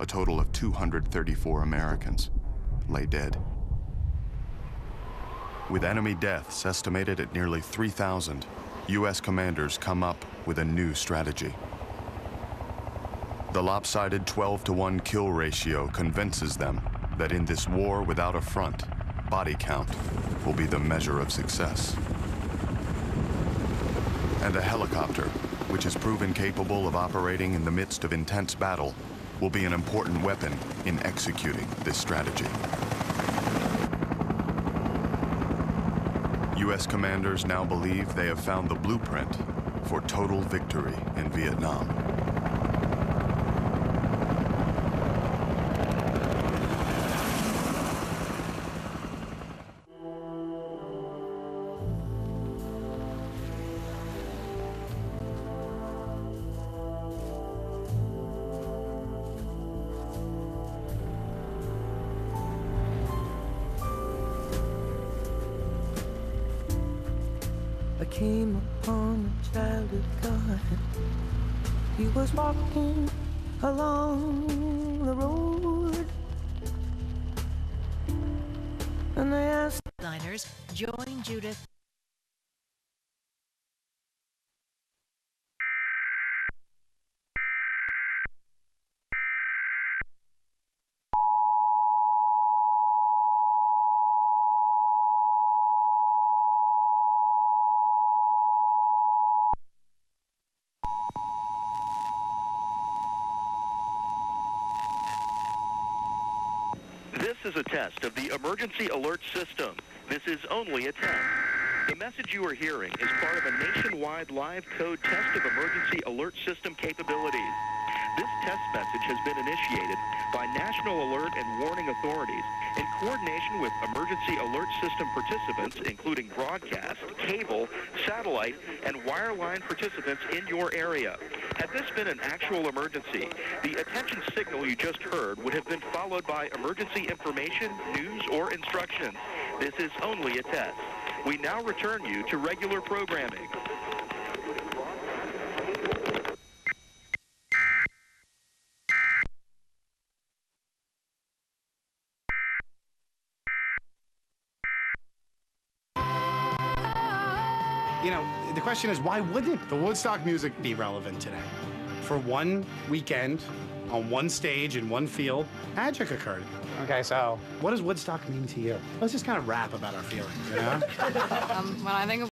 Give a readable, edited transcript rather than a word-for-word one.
a total of 234 Americans lay dead. With enemy deaths estimated at nearly 3,000, U.S. commanders come up with a new strategy. The lopsided 12-to-1 kill ratio convinces them that in this war without a front, body count will be the measure of success. And a helicopter, which is proven capable of operating in the midst of intense battle, will be an important weapon in executing this strategy. U.S. commanders now believe they have found the blueprint for total victory in Vietnam. I came upon a child of God. He was walking along the road, and I asked Diners, join Judith. This is a test of the emergency alert system. This is only a test. The message you are hearing is part of a nationwide live code test of emergency alert system capabilities. This test message has been initiated by National Alert and Warning Authorities in coordination with emergency alert system participants, including broadcast, cable, satellite, and wireline participants in your area. Had this been an actual emergency, the attention signal you just heard would have been followed by emergency information, news, or instructions. This is only a test. We now return you to regular programming. You know, the question is, why wouldn't the Woodstock music be relevant today? For one weekend, on one stage, in one field, magic occurred. Okay, so what does Woodstock mean to you? Let's just kind of rap about our feelings, you know? When I think of